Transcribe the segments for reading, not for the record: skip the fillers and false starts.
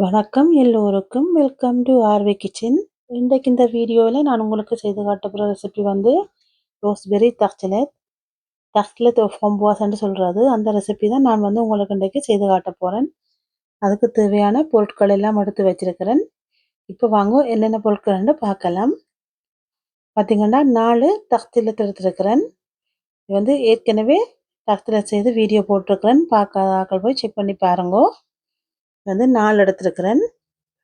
வணக்கம் எல்லோருக்கும் welcome to RV kitchen. இன்றைக்கு இந்த வீடியோவில் நான் உங்களுக்கு செய்து காட்ட போகிற ரெசிபி வந்து ரோஸ்பெரி தக்லெட் தக்லெட் ஃப்ரம்போவாஸ்ன்னு சொல்கிறது. அந்த ரெசிபி தான் நான் வந்து உங்களுக்கு இன்றைக்கு செய்து காட்ட போகிறேன். அதுக்கு தேவையான பொருட்கள் எல்லாம் எடுத்து வச்சிருக்கிறேன். இப்போ வாங்க என்னென்ன பொருட்கள்னு பார்க்கலாம். பார்த்திங்கன்னா 4 தக்லெட் எடுத்துருக்கிறேன். இது வந்து ஏற்கனவே தக்லெட் செய்து வீடியோ போட்டிருக்கிறேன். பார்க்காத போய் செக் பண்ணி பாருங்க. வந்து 4 எடுத்துருக்கிறேன்.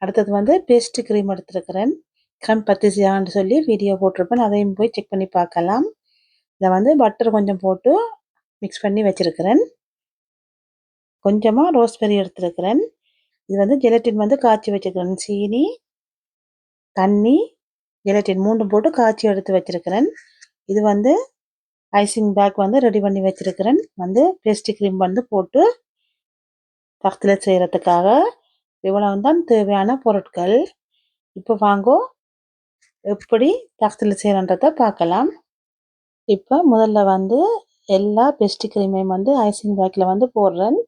அடுத்தது வந்து பேஸ்ட்ரி க்ரீம் எடுத்துருக்கிறேன். க்ரம் பத்திசியான்னு சொல்லி வீடியோ போட்டிருப்பேன், அதையும் போய் செக் பண்ணி பார்க்கலாம். இதை வந்து பட்டர் கொஞ்சம் போட்டு மிக்ஸ் பண்ணி வச்சுருக்கிறேன். கொஞ்சமாக ரோஸ்பெரி எடுத்துருக்கிறேன். இது வந்து ஜெலட்டின் வந்து காய்ச்சி வச்சுருக்கிறேன். சீனி, தண்ணி, ஜெலட்டின் 3 போட்டு காய்ச்சி எடுத்து வச்சுருக்கிறேன். இது வந்து ஐசிங் பேக் வந்து ரெடி பண்ணி வச்சுருக்கிறேன். வந்து பேஸ்ட்ரி க்ரீம் வந்து போட்டு தக்லெட் செய்கிறதுக்காக இவ்வளவு தான் தேவையான பொருட்கள். இப்போ வாங்கோ எப்படி தக்லெட் செய்யறன்றதை பார்க்கலாம். இப்போ முதல்ல வந்து எல்லா பேஸ்ட்ரி க்ரீமையும் வந்து ஐசிங் பேக்கில் வந்து போடுறேன்.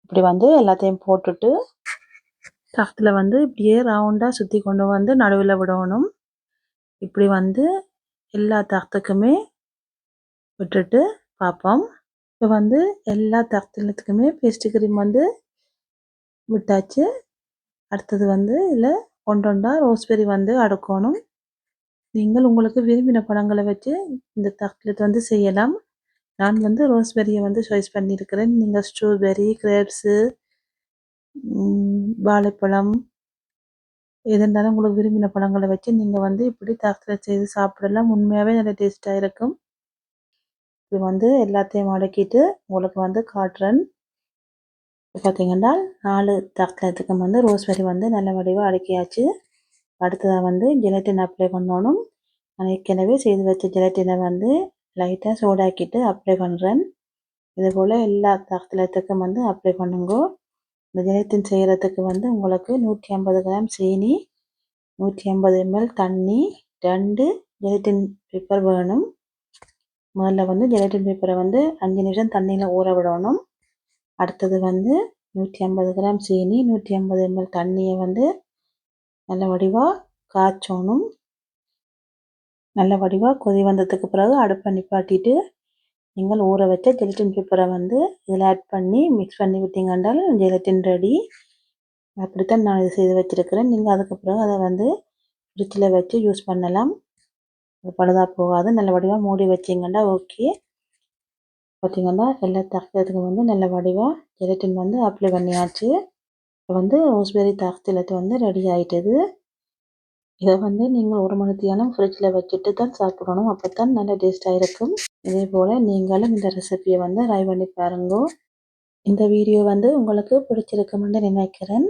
இப்படி வந்து எல்லாத்தையும் போட்டுட்டு தக்தில் வந்து இப்படியே ரவுண்டாக சுற்றி கொண்டு வந்து நடுவில் விடணும். இப்படி வந்து எல்லா தக்துக்குமே விட்டுட்டு பார்ப்போம். இப்போ வந்து எல்லா தக்திலத்துக்குமே பேஸ்ட்ரி க்ரீம் வந்து விட்டாச்சு. அடுத்தது வந்து இதில் ஒன்றொண்டா ரோஸ்பெரி வந்து அடுக்கணும். நீங்கள் உங்களுக்கு விரும்பின பழங்களை வச்சு இந்த தக்லெட் வந்து செய்யலாம். நான் வந்து ரோஸ்பெரியை வந்து சாய்ஸ் பண்ணியிருக்கிறேன். நீங்கள் ஸ்ட்ராபெரி, கிரேப்ஸு, வாழைப்பழம் எதுனாலும் உங்களுக்கு விரும்பின பழங்களை வச்சு நீங்கள் வந்து இப்படி தக்லெட் செய்து சாப்பிடலாம். உண்மையாகவே நல்ல டேஸ்ட்டாக இருக்கும். இது வந்து எல்லாத்தையும் அடக்கிட்டு உங்களுக்கு வந்து காட்டுறேன். பார்த்தீங்கன்னா 4 தக்லெட்டுக்கு வந்து ரோஸ்பெரி வந்து நல்ல வடிவாக அடக்கியாச்சு. அடுத்ததாக வந்து ஜெலட்டின் அப்ளை பண்ணணும். நான் ஏற்கனவே செய்து வச்ச ஜெலட்டினை வந்து லைட்டாக சூடாக்கிட்டு அப்ளை பண்ணுறேன். இதுபோல் எல்லா தக்லெட்டுக்கும் வந்து அப்ளை பண்ணுங்க. இந்த ஜெலட்டின் செய்கிறதுக்கு வந்து உங்களுக்கு 150 கிராம் சீனி, 150 ml தண்ணி, 2 ஜெலட்டின் பேப்பர் வேணும். முதல்ல வந்து ஜெலட்டின் பேப்பரை வந்து 5 நிமிஷம் தண்ணியில் ஊற விடணும். அடுத்தது வந்து 150 கிராம் சீனி, 150 ml தண்ணியை வந்து நல்ல வடிவாக காய்ச்சணும். நல்ல வடிவாக கொதி வந்ததுக்கு பிறகு அடுப்பை நிப்பாட்டிட்டு நீங்கள் ஊற வச்ச ஜெலட்டின் பேப்பரை வந்து இதில் ஆட் பண்ணி மிக்ஸ் பண்ணி விட்டீங்கன்றால் ஜெலட்டின் ரெடி. அப்படித்தான் நான் இதை செய்து வச்சுருக்கிறேன். நீங்கள் அதுக்கு பிறகு அதை வந்து ஃப்ரிட்ஜில் வச்சு யூஸ் பண்ணலாம். அது பழுதாக போகாது. நல்ல வடிவாக மூடி வச்சிங்கன்னா ஓகே. பார்த்திங்கன்னா எல்லா தக்லெட்டுக்கும் வந்து நல்ல வடிவாக ஜெலட்டின் வந்து அப்ளை பண்ணியாச்சு. இப்போ வந்து ரோஸ்பெரி தக்லெட் வந்து ரெடி ஆகிட்டது. இதை வந்து நீங்கள் 1 மணி நேரம் ஃப்ரிட்ஜில் வச்சுட்டு தான் சாப்பிடணும். அப்போ தான் நல்ல டேஸ்ட்டாக இருக்கும். இதே போல் நீங்களும் இந்த ரெசிபியை வந்து ட்ரை பண்ணி பாருங்க. இந்த வீடியோ வந்து உங்களுக்கு பிடிச்சிருக்குமென்னு நினைக்கிறேன்.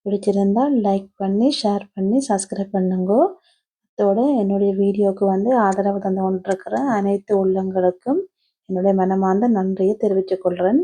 பிடிச்சிருந்தால் லைக் பண்ணி, ஷேர் பண்ணி, சப்ஸ்கிரைப் பண்ணுங்க. அதோட என்னுடைய வீடியோவுக்கு வந்து ஆதரவு தந்து கொண்டிருக்கிற அனைத்து உள்ளங்களுக்கும் என்னுடைய மனமார்ந்த நன்றியை தெரிவித்துக் கொள்கிறேன்.